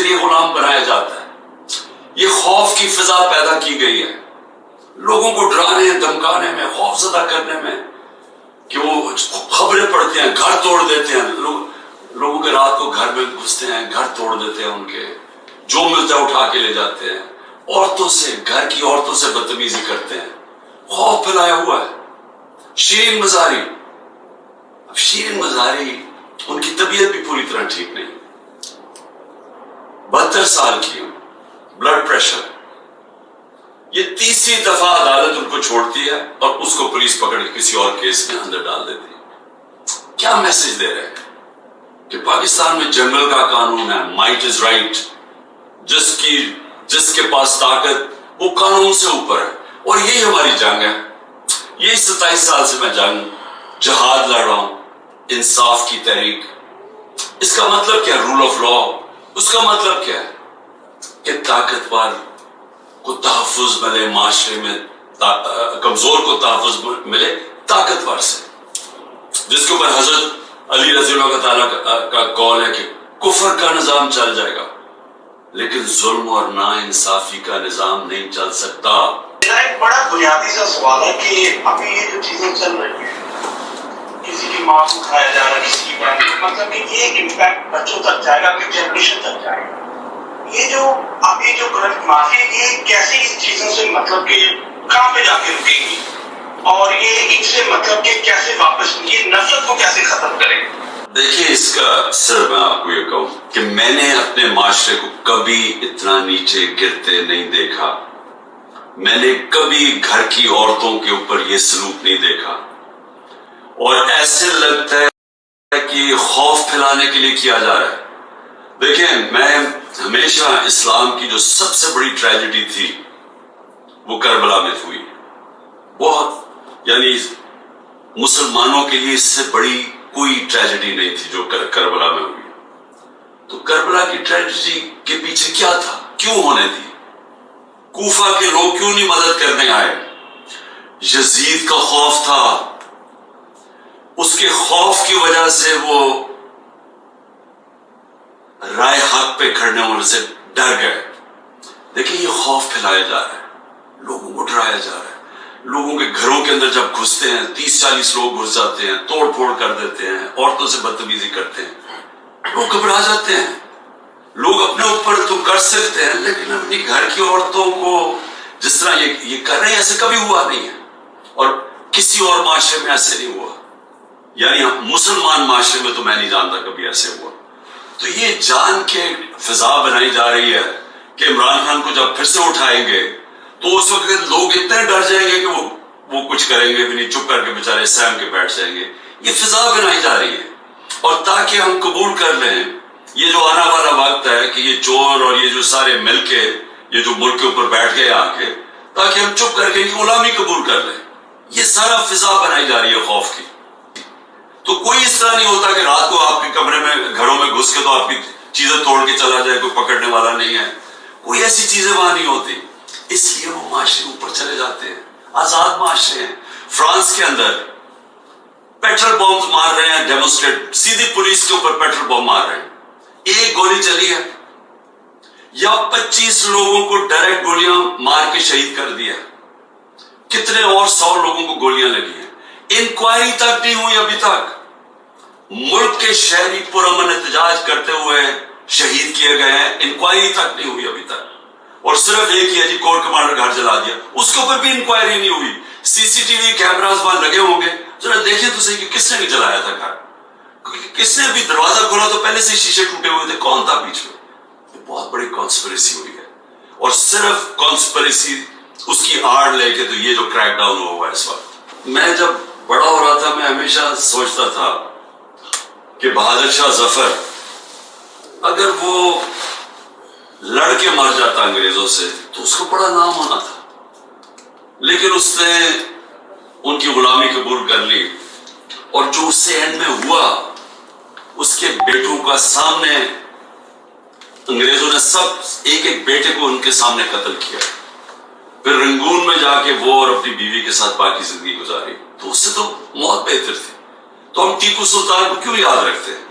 ذریعے غلام بنایا جاتا ہے. یہ خوف کی فضا پیدا کی گئی ہے لوگوں کو ڈرانے دھمکانے میں، خوف زدہ کرنے میں، کہ وہ خبریں پڑھتے ہیں، گھر توڑ دیتے ہیں. لوگوں کے رات کو گھر میں گھستے ہیں، گھر توڑ دیتے ہیں، ان کے جو ملتا ہے اٹھا کے لے جاتے ہیں. عورتوں سے، گھر کی عورتوں سے بدتمیزی کرتے ہیں. خوف پھیلایا ہوا ہے. شیرین مزاری، اب شیرین مزاری ان کی طبیعت بھی پوری طرح ٹھیک نہیں، 72 سال کی، بلڈ پریشر. یہ تیسری دفعہ عدالت ان کو چھوڑتی ہے اور اس کو پولیس پکڑ کے کسی اور کیس میں اندر ڈال دیتی ہے. کیا میسج دے رہے ہیں کہ پاکستان میں جنگل کا قانون ہے، مائٹ از رائٹ، جس کے پاس طاقت وہ قانون سے اوپر ہے. اور یہی ہماری جنگ ہے. یہ 27 سال سے میں جہاد لڑ رہا ہوں، انصاف کی تحریک. اس کا مطلب کیا؟ Role of law. اس کا مطلب کیا ہے کہ طاقتور کو تحفظ ملے، معاشرے میں کمزور کو تحفظ ملے طاقتور سے. جس کے اوپر حضرت علی رضی اللہ تعالیٰ کا قول ہے کہ کفر کا نظام چل جائے گا لیکن ظلم اور نا انصافی کا نظام نہیں چل سکتا. ایک بڑا بنیادی سا سوال ہے کہ ابھی یہ جو چیزیں چل رہی ہیں، کسی کی ماں کو کھایا جا رہا ہے، کسی کی بہن کو، مطلب کہ یہ امپیکٹ بچوں تک جائے گا، اپنی جنریشن تک جائے گا. یہ جو ابھی جو کرنٹ معافی ہے، یہ کیسے اس چیزوں سے مطلب کہ کہاں پہ جا کے رکے گی، اور یہ ان سے مطلب کہ کیسے واپس یہ نفرت کو کیسے ختم کرے گی؟ دیکھیے، اس کا سر میں آپ کو یہ کہوں کہ میں نے اپنے معاشرے کو کبھی اتنا نیچے گرتے نہیں دیکھا. میں نے کبھی گھر کی عورتوں کے اوپر یہ سلوک نہیں دیکھا. اور ایسے لگتا ہے کہ خوف پھیلانے کے لیے کیا جا رہا ہے. دیکھیں، میں ہمیشہ اسلام کی جو سب سے بڑی ٹریجڈی تھی وہ کربلا میں ہوئی. بہت، یعنی مسلمانوں کے لیے اس سے بڑی کوئی ٹریجڈی نہیں تھی جو کربلا میں ہوئی. تو کربلا کی ٹریجڈی کے پیچھے کیا تھا؟ کیوں ہونے دی؟ کوفہ کے لوگ کیوں نہیں مدد کرنے آئے؟ یزید کا خوف تھا. اس کے خوف کی وجہ سے وہ رائے حق پہ کھڑنے ہونے سے ڈر گئے. دیکھیں، یہ خوف پھیلایا جا رہا ہے، لوگوں کو ڈرایا جا رہا ہے. لوگوں کے گھروں کے اندر جب گھستے ہیں 30-40 لوگ گھس جاتے ہیں، توڑ پھوڑ کر دیتے ہیں، عورتوں سے بدتمیزی کرتے ہیں، لوگ گھبرا جاتے ہیں. لوگ اپنے اوپر تو کر سکتے ہیں لیکن اپنی گھر کی عورتوں کو جس طرح یہ کر رہے ہیں، ایسے کبھی ہوا نہیں ہے اور کسی اور معاشرے میں ایسے نہیں ہوا. یعنی مسلمان معاشرے میں تو میں نہیں جانتا کبھی ایسے ہوا. تو یہ جان کے فضا بنائی جا رہی ہے کہ عمران خان کو جب پھر سے اٹھائیں گے تو اس وقت لوگ اتنے ڈر جائیں گے کہ وہ کچھ کریں گے بھی نہیں، چپ کر کے بیچارے سہم کے بیٹھ جائیں گے. یہ فضا بنائی جا رہی ہے. اور تاکہ ہم قبول کر لیں یہ جو آنا والا وقت ہے کہ یہ چور اور یہ جو سارے مل کے یہ جو ملک کے اوپر بیٹھ گئے آ کے، تاکہ ہم چپ کر کے ان کی غلامی قبول کر لیں. یہ سارا فضا بنائی جا رہی ہے خوف کی. تو کوئی اس طرح نہیں ہوتا کہ رات کو آپ کے کمرے میں گھروں میں گھس کے تو آپ کی چیزیں توڑ کے چلا جائے، کوئی پکڑنے والا نہیں ہے. کوئی ایسی چیزیں وہاں نہیں ہوتی. اس لیے وہ معاشرے اوپر چلے جاتے ہیں. آزاد معاشرے ہیں. فرانس کے اندر پیٹرول بمز مار رہے ہیں ڈیمونسٹریٹ، سیدھی پولیس کے اوپر پیٹرول بم مار رہے ہیں. ایک گولی چلی ہے یا 25 لوگوں کو ڈائریکٹ گولیاں مار کے شہید کر دیا. کتنے اور 100 لوگوں کو گولیاں لگی ہیں. انکوائری تک نہیں ہوئی ابھی تک. ملک کے شہری پرامن احتجاج کرتے ہوئے شہید کیے گئے ہیں، انکوائری تک نہیں ہوئی ابھی تک. اور صرف ایک ہی ہے جی، کور کمانڈر گھر جلا دیا، اس کے اوپر بھی انکوائری نہیں ہوئی. CCTV کیمراز وہاں لگے ہوں گے، ذرا دیکھیں تو صحیح کہ کس نے جلایا تھا گھر، کس نے بھی دروازہ کھولا تو پہلے سے شیشے ٹوٹے ہوئے تھے، کون تھا بیچ میں. یہ بہت بڑی کانسپریسی ہوئی ہے. اور صرف کانسپریسی اس کی آڑ لے کے تو یہ جو کریک ڈاؤن ہوا ہے اس وقت. میں جب بڑا ہو رہا تھا میں ہمیشہ سوچتا تھا کہ بہادر شاہ ظفر اگر وہ لڑ کے مر جاتا انگریزوں سے تو اس کو بڑا نام ہونا تھا. لیکن اس نے ان کی غلامی قبول کر لی اور جو اس سے اینڈ میں ہوا، اس کے بیٹوں کا سامنے انگریزوں نے سب ایک ایک بیٹے کو ان کے سامنے قتل کیا. پھر رنگون میں جا کے وہ اور اپنی بیوی کے ساتھ باقی زندگی گزاری. تو اس سے تو موت بہتر تھی. تو ہم ٹیپو سلطان کو کیوں یاد رکھتے ہیں؟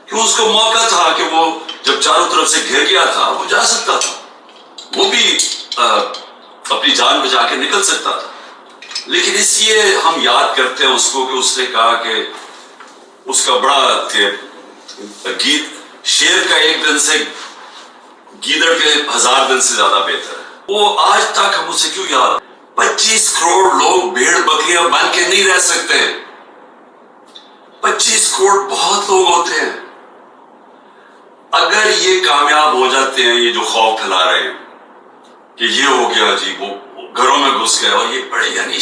کیوں اس کو موقع تھا کہ وہ جب چاروں طرف سے گھیر گیا تھا وہ جا سکتا تھا, وہ بھی اپنی جان بچا کے نکل سکتا تھا, لیکن اس لیے ہم یاد کرتے ہیں اس کو کہ اس نے کہا کہ اس کا بڑا گیت, شیر کا ایک دن سے گیدڑ کے 1000 دن سے زیادہ بہتر ہے. وہ آج تک ہم اسے کیوں یاد, 25 کروڑ لوگ بھیڑ بکریاں بن کے نہیں رہ سکتے. 25 کروڑ بہت لوگ ہوتے ہیں. اگر یہ کامیاب ہو جاتے ہیں, یہ جو خوف پھیلا رہے ہیں کہ یہ ہو گیا جی, وہ گھروں میں گھس گئے, اور یہ بڑے یعنی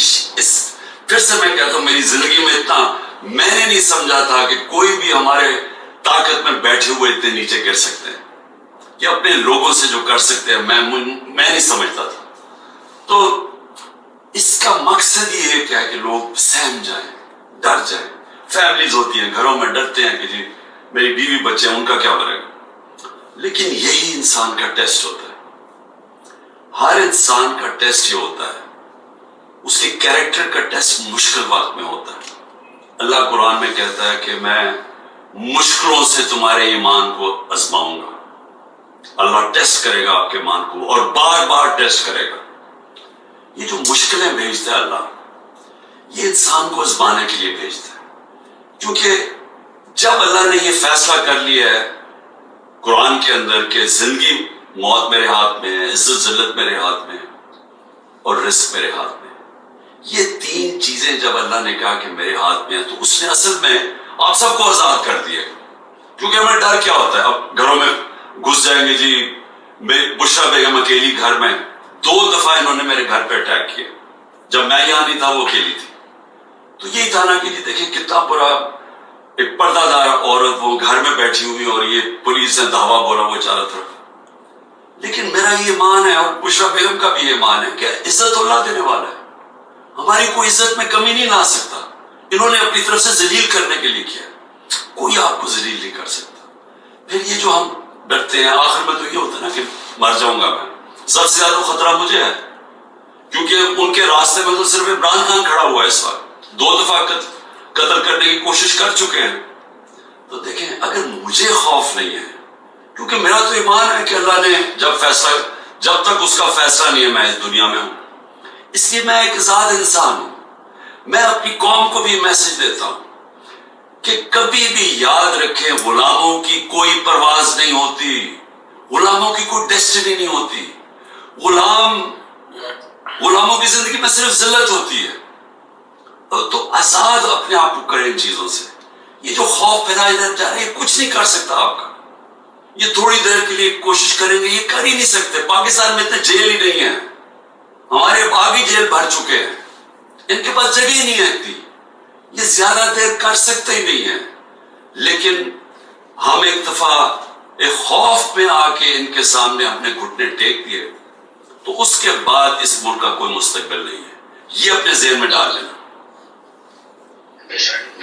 پھر سے میں کہتا ہوں میری زندگی میں اتنا میں نے نہیں سمجھا تھا کہ کوئی بھی ہمارے طاقت میں بیٹھے ہوئے اتنے نیچے گر سکتے ہیں, کہ اپنے لوگوں سے جو کر سکتے ہیں میں نہیں سمجھتا تھا. تو اس کا مقصد یہ ہے کیا کہ لوگ سہم جائیں, ڈر جائیں. فیملیز ہوتی ہیں, گھروں میں ڈرتے ہیں کہ جی میری بیوی بچے ہیں, ان کا کیا بنے گا. لیکن یہی انسان کا ٹیسٹ ہوتا ہے. ہر انسان کا ٹیسٹ یہ ہوتا ہے, اس کے کیریکٹر کا ٹیسٹ مشکل وقت میں ہوتا ہے. اللہ قرآن میں کہتا ہے کہ میں مشکلوں سے تمہارے ایمان کو آزماؤں گا. اللہ ٹیسٹ کرے گا آپ کے ایمان کو, اور بار بار ٹیسٹ کرے گا. یہ جو مشکلیں بھیجتا ہے اللہ, یہ انسان کو آزمانے کے لیے بھیجتا ہے. کیونکہ جب اللہ نے یہ فیصلہ کر لیا ہے قرآن کے اندر کہ زندگی موت میرے ہاتھ میں ہے, عزت ذلت میرے ہاتھ میں, اور رزق میرے ہاتھ میں, یہ 3 چیزیں جب اللہ نے کہا کہ میرے ہاتھ میں ہے, تو اس نے اصل میں آپ سب کو آزاد کر دیا. کیونکہ ہمیں ڈر کیا ہوتا ہے, اب گھروں میں گھس جائیں گے جی. بشرا بیگم اکیلی گھر میں, 2 دفعہ انہوں نے میرے گھر پہ اٹیک کیا, جب میں یہاں نہیں تھا وہ اکیلی تھی. تو یہی تھا نا کہ جی دیکھیں کتنا برا, ایک پردہ دار عورت وہ گھر میں بیٹھی ہوئی, اور یہ پولیس نے دھاوا بولا وہ چاروں طرف. لیکن میرا یہ ایمان ہے, اور بشرا بیگم کا بھی ایمان ہے کہ عزت اللہ دینے والا ہے, ہماری کوئی عزت میں کمی نہیں لا سکتا. انہوں نے اپنی طرف سے ذلیل کرنے کے لیے کیا, کوئی آپ کو ذلیل نہیں کر سکتا. پھر یہ جو ہم ڈرتے ہیں, آخر میں تو یہ ہوتا ہے نا کہ مر جاؤں گا میں, سب سے زیادہ خطرہ مجھے ہے, کیونکہ ان کے راستے میں تو صرف عمران خان کھڑا ہوا ہے اس وقت, 2 دفعہ قتل کرنے کی کوشش کر چکے ہیں. تو دیکھیں اگر مجھے خوف نہیں ہے, کیونکہ میرا تو ایمان ہے کہ اللہ نے جب تک اس کا فیصلہ نہیں ہے میں اس دنیا میں ہوں, اس لیے میں ایک آزاد انسان ہوں. میں اپنی قوم کو بھی میسج دیتا ہوں کہ کبھی بھی یاد رکھیں غلاموں کی کوئی پرواز نہیں ہوتی, غلاموں کی کوئی ڈیسٹینی نہیں ہوتی. غلاموں کی زندگی میں صرف ذلت ہوتی ہے. تو آزاد اپنے آپ کو کریں ان چیزوں سے. یہ جو خوف پھیلایا جا رہا ہے, یہ کچھ نہیں کر سکتا آپ کا. یہ تھوڑی دیر کے لیے کوشش کریں گے, یہ کر ہی نہیں سکتے. پاکستان میں اتنے جیل ہی نہیں ہے, ہمارے باغی جیل بھر چکے ہیں, ان کے پاس جگہ ہی نہیں ہے. یہ زیادہ دیر کر سکتے ہی نہیں ہیں. لیکن ہم ایک دفعہ ایک خوف میں آ کے ان کے سامنے اپنے گھٹنے ٹیک دیے, تو اس کے بعد اس ملک کا کوئی مستقبل نہیں ہے. یہ اپنے ذہن میں ڈال لینا.